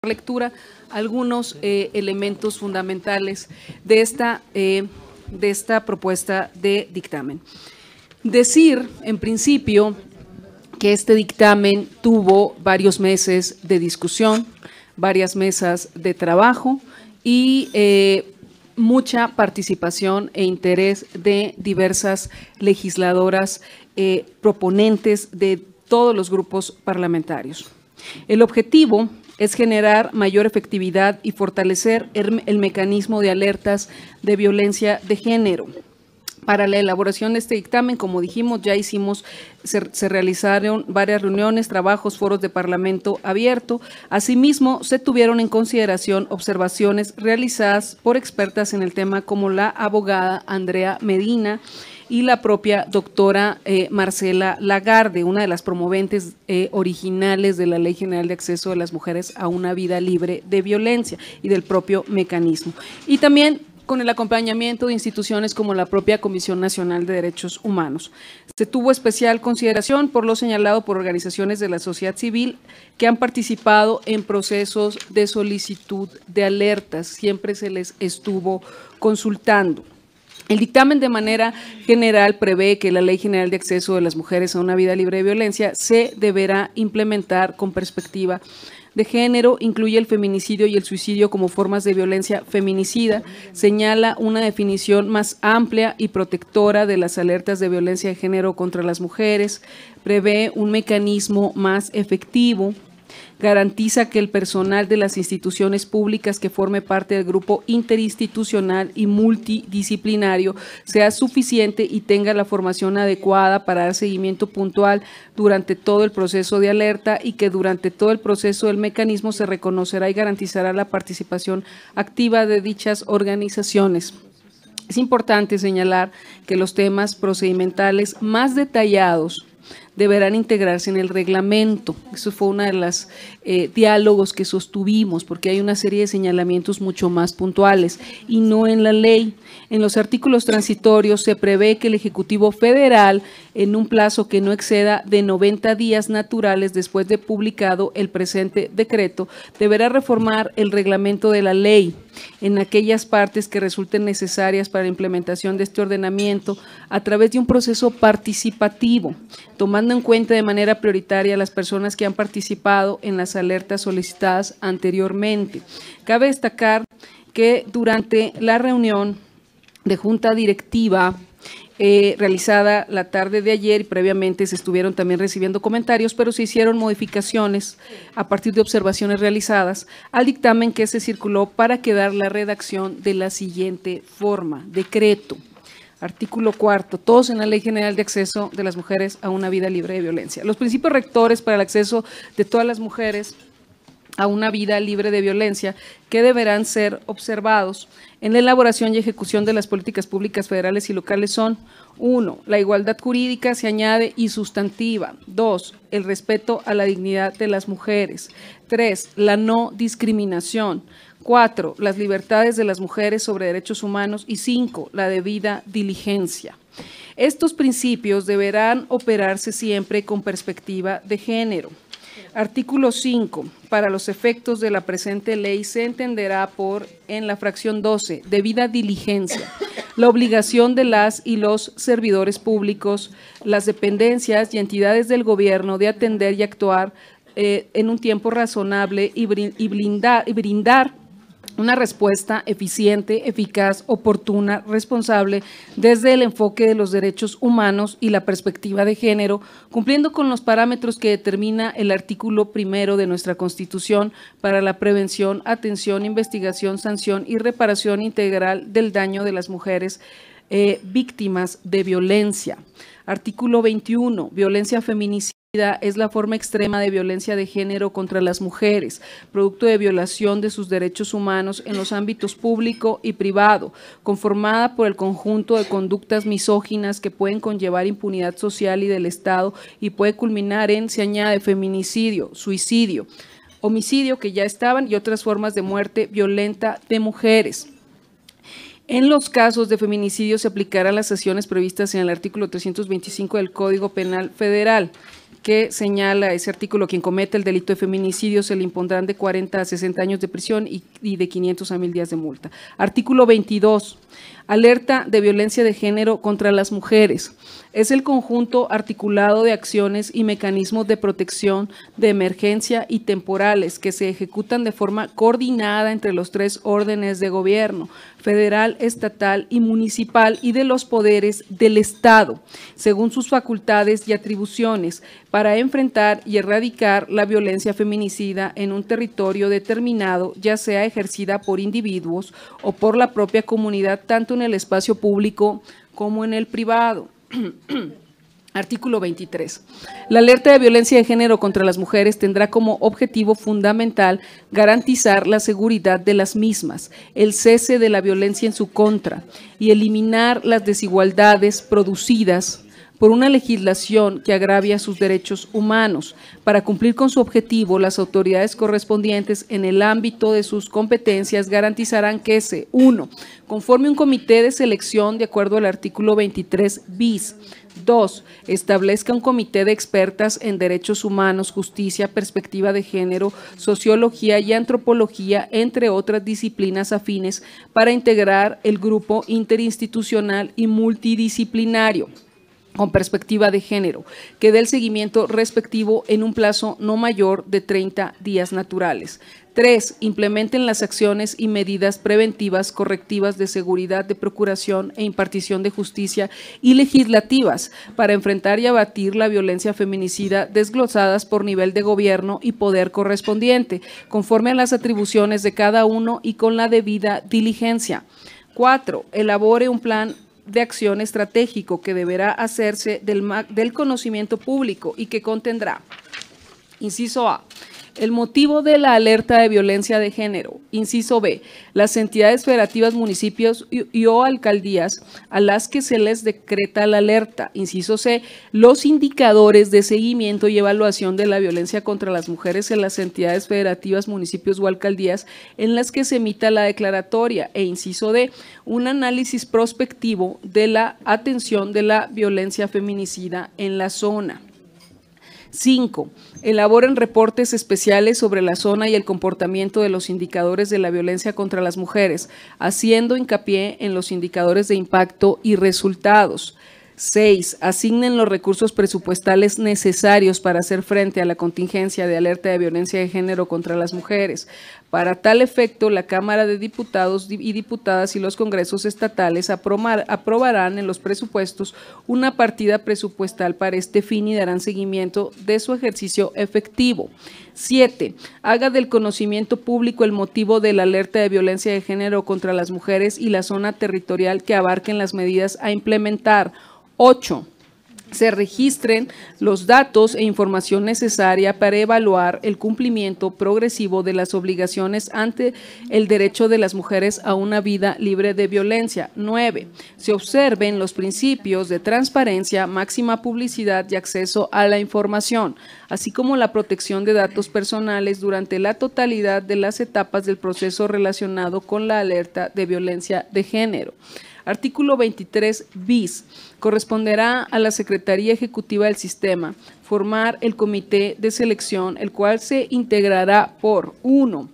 lectura algunos elementos fundamentales de esta propuesta de dictamen. Decir, en principio, que este dictamen tuvo varios meses de discusión, varias mesas de trabajo y mucha participación e interés de diversas legisladoras proponentes de todos los grupos parlamentarios. El objetivo es generar mayor efectividad y fortalecer el mecanismo de alertas de violencia de género. Para la elaboración de este dictamen, como dijimos, ya se realizaron varias reuniones, trabajos, foros de parlamento abierto. Asimismo, se tuvieron en consideración observaciones realizadas por expertas en el tema como la abogada Andrea Medina y la propia doctora Marcela Lagarde, una de las promoventes originales de la Ley General de Acceso de las Mujeres a una Vida Libre de Violencia y del propio mecanismo. Y también con el acompañamiento de instituciones como la propia Comisión Nacional de Derechos Humanos. Se tuvo especial consideración por lo señalado por organizaciones de la sociedad civil que han participado en procesos de solicitud de alertas, siempre se les estuvo consultando. El dictamen de manera general prevé que la Ley General de Acceso de las Mujeres a una Vida Libre de Violencia se deberá implementar con perspectiva de género, incluye el feminicidio y el suicidio como formas de violencia feminicida, señala una definición más amplia y protectora de las alertas de violencia de género contra las mujeres, prevé un mecanismo más efectivo, garantiza que el personal de las instituciones públicas que forme parte del grupo interinstitucional y multidisciplinario sea suficiente y tenga la formación adecuada para dar seguimiento puntual durante todo el proceso de alerta y que durante todo el proceso del mecanismo se reconocerá y garantizará la participación activa de dichas organizaciones. Es importante señalar que los temas procedimentales más detallados deberán integrarse en el reglamento. Eso fue uno de los diálogos que sostuvimos, porque hay una serie de señalamientos mucho más puntuales y no en la ley. En los artículos transitorios se prevé que el Ejecutivo Federal, en un plazo que no exceda de 90 días naturales después de publicado el presente decreto, deberá reformar el reglamento de la ley en aquellas partes que resulten necesarias para la implementación de este ordenamiento a través de un proceso participativo, tomando en cuenta de manera prioritaria a las personas que han participado en las alertas solicitadas anteriormente. Cabe destacar que durante la reunión de junta directiva realizada la tarde de ayer y previamente se estuvieron también recibiendo comentarios, pero se hicieron modificaciones a partir de observaciones realizadas al dictamen que se circuló para quedar la redacción de la siguiente forma: decreto. Artículo 4. Todos en la Ley General de Acceso de las Mujeres a una Vida Libre de Violencia. Los principios rectores para el acceso de todas las mujeres a una vida libre de violencia que deberán ser observados en la elaboración y ejecución de las políticas públicas federales y locales son: 1. La igualdad jurídica se añade y sustantiva. 2. El respeto a la dignidad de las mujeres. 3. La no discriminación. 4. Las libertades de las mujeres sobre derechos humanos. Y 5. La debida diligencia. Estos principios deberán operarse siempre con perspectiva de género. Artículo 5. Para los efectos de la presente ley se entenderá por, en la fracción 12, debida diligencia, la obligación de las y los servidores públicos, las dependencias y entidades del gobierno de atender y actuar en un tiempo razonable y brindar una respuesta eficiente, eficaz, oportuna, responsable, desde el enfoque de los derechos humanos y la perspectiva de género, cumpliendo con los parámetros que determina el artículo 1 de nuestra Constitución para la prevención, atención, investigación, sanción y reparación integral del daño de las mujeres víctimas de violencia. Artículo 21. Violencia feminicida es la forma extrema de violencia de género contra las mujeres, producto de violación de sus derechos humanos en los ámbitos público y privado, conformada por el conjunto de conductas misóginas que pueden conllevar impunidad social y del Estado y puede culminar en, se añade, feminicidio, suicidio, homicidio, que ya estaban, y otras formas de muerte violenta de mujeres. En los casos de feminicidio se aplicarán las sanciones previstas en el artículo 325 del Código Penal Federal. que señala ese artículo: quien cometa el delito de feminicidio se le impondrán de 40 a 60 años de prisión y de 500 a 1000 días de multa. Artículo 22. Alerta de violencia de género contra las mujeres. Es el conjunto articulado de acciones y mecanismos de protección de emergencia y temporales que se ejecutan de forma coordinada entre los 3 órdenes de gobierno: federal, estatal y municipal, y de los poderes del Estado, según sus facultades y atribuciones, para enfrentar y erradicar la violencia feminicida en un territorio determinado, ya sea ejercida por individuos o por la propia comunidad, tanto en el espacio público como en el privado. Artículo 23. La alerta de violencia de género contra las mujeres tendrá como objetivo fundamental garantizar la seguridad de las mismas, el cese de la violencia en su contra y eliminar las desigualdades producidas por una legislación que agravia sus derechos humanos. Para cumplir con su objetivo, las autoridades correspondientes en el ámbito de sus competencias garantizarán que se 1. Conforme un comité de selección de acuerdo al artículo 23 bis. 2. Establezca un comité de expertas en derechos humanos, justicia, perspectiva de género, sociología y antropología, entre otras disciplinas afines, para integrar el grupo interinstitucional y multidisciplinario con perspectiva de género, que dé el seguimiento respectivo en un plazo no mayor de 30 días naturales. 3. Implementen las acciones y medidas preventivas, correctivas, de seguridad, de procuración e impartición de justicia y legislativas para enfrentar y abatir la violencia feminicida, desglosadas por nivel de gobierno y poder correspondiente, conforme a las atribuciones de cada uno y con la debida diligencia. 4. Elabore un plan de acción estratégico que deberá hacerse del conocimiento público y que contendrá: inciso A, el motivo de la alerta de violencia de género; inciso B, las entidades federativas, municipios y o alcaldías a las que se les decreta la alerta; inciso C, los indicadores de seguimiento y evaluación de la violencia contra las mujeres en las entidades federativas, municipios o alcaldías en las que se emita la declaratoria; e inciso D, un análisis prospectivo de la atención de la violencia feminicida en la zona. 5. Elaboren reportes especiales sobre la zona y el comportamiento de los indicadores de la violencia contra las mujeres, haciendo hincapié en los indicadores de impacto y resultados. 6. Asignen los recursos presupuestales necesarios para hacer frente a la contingencia de alerta de violencia de género contra las mujeres. Para tal efecto, la Cámara de Diputados y Diputadas y los congresos estatales aprobarán en los presupuestos una partida presupuestal para este fin y darán seguimiento de su ejercicio efectivo. 7. Haga del conocimiento público el motivo de la alerta de violencia de género contra las mujeres y la zona territorial que abarquen las medidas a implementar. 8. Se registren los datos e información necesaria para evaluar el cumplimiento progresivo de las obligaciones ante el derecho de las mujeres a una vida libre de violencia. 9. Se observen los principios de transparencia, máxima publicidad y acceso a la información, así como la protección de datos personales durante la totalidad de las etapas del proceso relacionado con la alerta de violencia de género. Artículo 23 bis. Corresponderá a la Secretaría Ejecutiva del Sistema formar el comité de selección, el cual se integrará por: 1.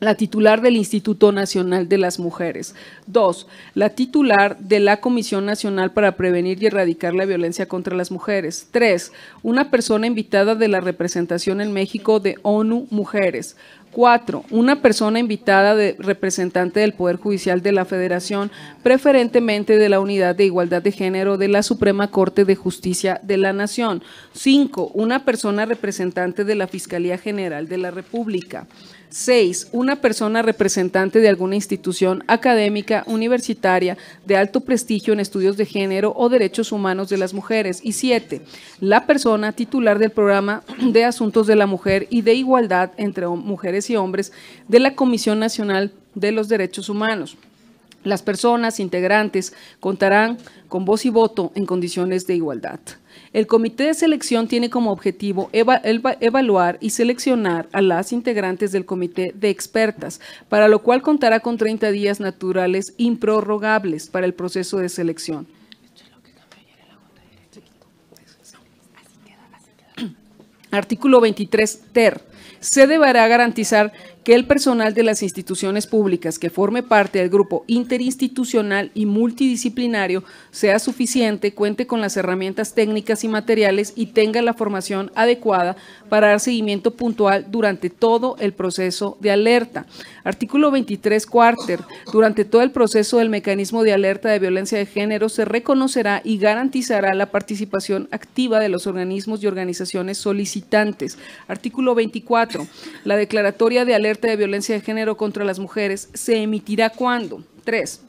La titular del Instituto Nacional de las Mujeres; 2. La titular de la Comisión Nacional para Prevenir y Erradicar la Violencia contra las Mujeres; 3. Una persona invitada de la representación en México de ONU Mujeres; 4. Una persona invitada de representante del Poder Judicial de la Federación, preferentemente de la Unidad de Igualdad de Género de la Suprema Corte de Justicia de la Nación; 5. Una persona representante de la Fiscalía General de la República; 6. Una persona representante de alguna institución académica, universitaria, de alto prestigio en estudios de género o derechos humanos de las mujeres; y 7. La persona titular del Programa de Asuntos de la Mujer y de Igualdad entre Mujeres y Hombres de la Comisión Nacional de los Derechos Humanos. Las personas integrantes contarán con voz y voto en condiciones de igualdad. El comité de selección tiene como objetivo evaluar y seleccionar a las integrantes del comité de expertas, para lo cual contará con 30 días naturales improrrogables para el proceso de selección. Artículo 23 ter. Se deberá garantizar que el personal de las instituciones públicas que forme parte del grupo interinstitucional y multidisciplinario sea suficiente, cuente con las herramientas técnicas y materiales y tenga la formación adecuada para dar seguimiento puntual durante todo el proceso de alerta. Artículo 23 cuarter. Durante todo el proceso del mecanismo de alerta de violencia de género se reconocerá y garantizará la participación activa de los organismos y organizaciones solicitantes. Artículo 24. La declaratoria de alerta de violencia de género contra las mujeres se emitirá cuando. 3.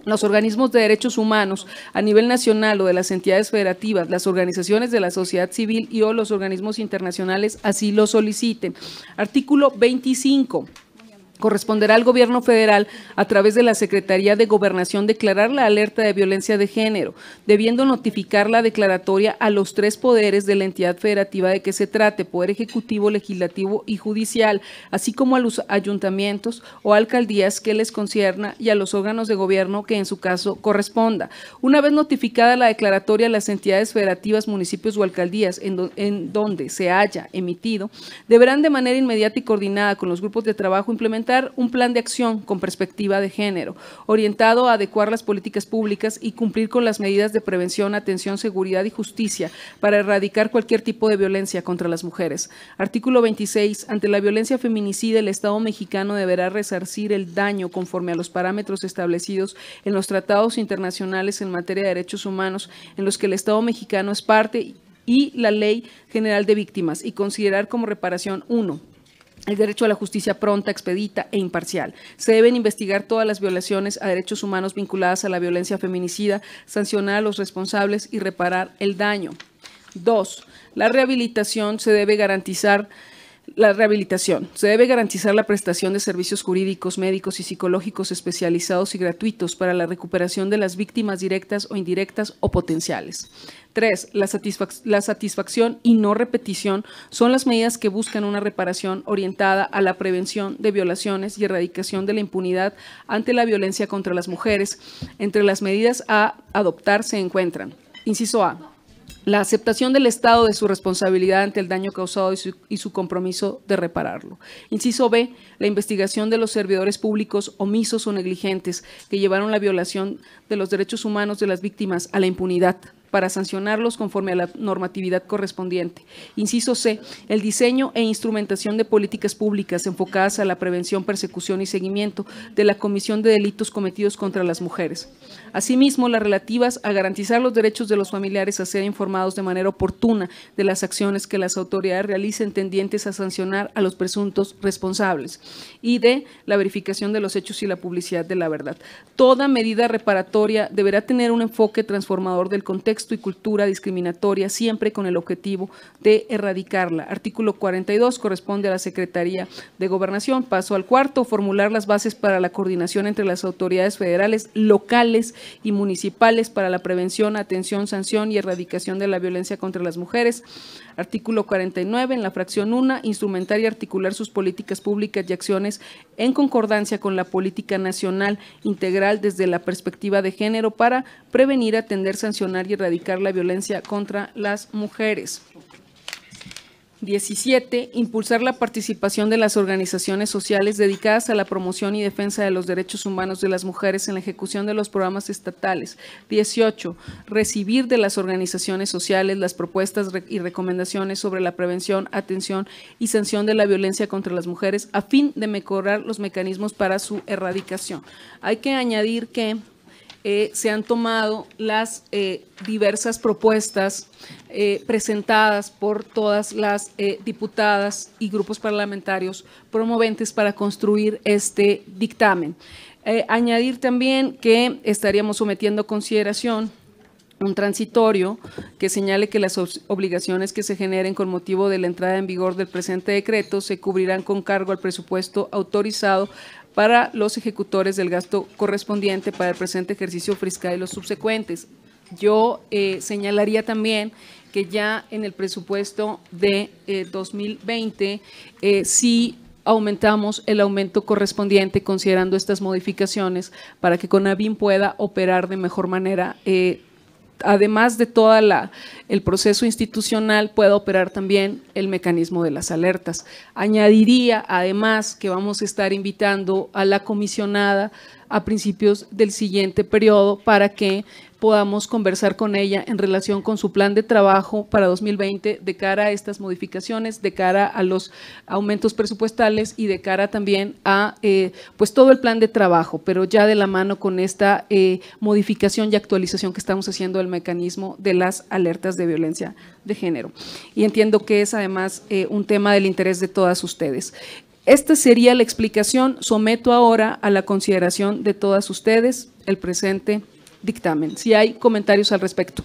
Los organismos de derechos humanos a nivel nacional o de las entidades federativas, las organizaciones de la sociedad civil y o los organismos internacionales así lo soliciten. Artículo 25. Corresponderá al Gobierno federal, a través de la Secretaría de Gobernación, declarar la alerta de violencia de género, debiendo notificar la declaratoria a los 3 poderes de la entidad federativa de que se trate, Poder Ejecutivo, Legislativo y Judicial, así como a los ayuntamientos o alcaldías que les concierna y a los órganos de gobierno que en su caso corresponda. Una vez notificada la declaratoria a las entidades federativas, municipios o alcaldías en donde se haya emitido, deberán de manera inmediata y coordinada con los grupos de trabajo implementar un plan de acción con perspectiva de género, orientado a adecuar las políticas públicas y cumplir con las medidas de prevención, atención, seguridad y justicia para erradicar cualquier tipo de violencia contra las mujeres. Artículo 26. Ante la violencia feminicida, el Estado mexicano deberá resarcir el daño conforme a los parámetros establecidos en los tratados internacionales en materia de derechos humanos en los que el Estado mexicano es parte y la Ley General de Víctimas, y considerar como reparación 1. El derecho a la justicia pronta, expedita e imparcial. Se deben investigar todas las violaciones a derechos humanos vinculadas a la violencia feminicida, sancionar a los responsables y reparar el daño. 2. La rehabilitación se debe garantizar. Se debe garantizar la prestación de servicios jurídicos, médicos y psicológicos especializados y gratuitos para la recuperación de las víctimas directas o indirectas o potenciales. 3. La satisfacción y no repetición son las medidas que buscan una reparación orientada a la prevención de violaciones y erradicación de la impunidad ante la violencia contra las mujeres. Entre las medidas a adoptar se encuentran: inciso A. La aceptación del Estado de su responsabilidad ante el daño causado y su compromiso de repararlo. Inciso B. La investigación de los servidores públicos omisos o negligentes que llevaron la violación de los derechos humanos de las víctimas a la impunidad, para sancionarlos conforme a la normatividad correspondiente. Inciso C. El diseño e instrumentación de políticas públicas enfocadas a la prevención, persecución y seguimiento de la comisión de delitos cometidos contra las mujeres. Asimismo, las relativas a garantizar los derechos de los familiares a ser informados de manera oportuna de las acciones que las autoridades realicen tendientes a sancionar a los presuntos responsables. Y D. La verificación de los hechos y la publicidad de la verdad. Toda medida reparatoria deberá tener un enfoque transformador del contexto y cultura discriminatoria, siempre con el objetivo de erradicarla. Artículo 42, corresponde a la Secretaría de Gobernación. Paso al 4, formular las bases para la coordinación entre las autoridades federales, locales y municipales para la prevención, atención, sanción y erradicación de la violencia contra las mujeres. Artículo 49, en la fracción 1, instrumentar y articular sus políticas públicas y acciones en concordancia con la política nacional integral desde la perspectiva de género para prevenir, atender, sancionar y erradicar la violencia contra las mujeres. 17. Impulsar la participación de las organizaciones sociales dedicadas a la promoción y defensa de los derechos humanos de las mujeres en la ejecución de los programas estatales. 18. Recibir de las organizaciones sociales las propuestas y recomendaciones sobre la prevención, atención y sanción de la violencia contra las mujeres a fin de mejorar los mecanismos para su erradicación. Hay que añadir que se han tomado las diversas propuestas presentadas por todas las diputadas y grupos parlamentarios promoventes para construir este dictamen. Añadir también que estaríamos sometiendo a consideración un transitorio que señale que las obligaciones que se generen con motivo de la entrada en vigor del presente decreto se cubrirán con cargo al presupuesto autorizado para los ejecutores del gasto correspondiente para el presente ejercicio fiscal y los subsecuentes. Yo señalaría también que ya en el presupuesto de 2020 sí aumentamos el aumento correspondiente considerando estas modificaciones para que CONAVIM pueda operar de mejor manera además de todo el proceso institucional, pueda operar también el mecanismo de las alertas. Añadiría además que vamos a estar invitando a la comisionada a principios del siguiente periodo para que podamos conversar con ella en relación con su plan de trabajo para 2020 de cara a estas modificaciones, de cara a los aumentos presupuestales y de cara también a pues todo el plan de trabajo, pero ya de la mano con esta modificación y actualización que estamos haciendo del mecanismo de las alertas de violencia de género. Y entiendo que es además un tema del interés de todas ustedes. Esta sería la explicación. Someto ahora a la consideración de todas ustedes el presente dictamen. Si hay comentarios al respecto.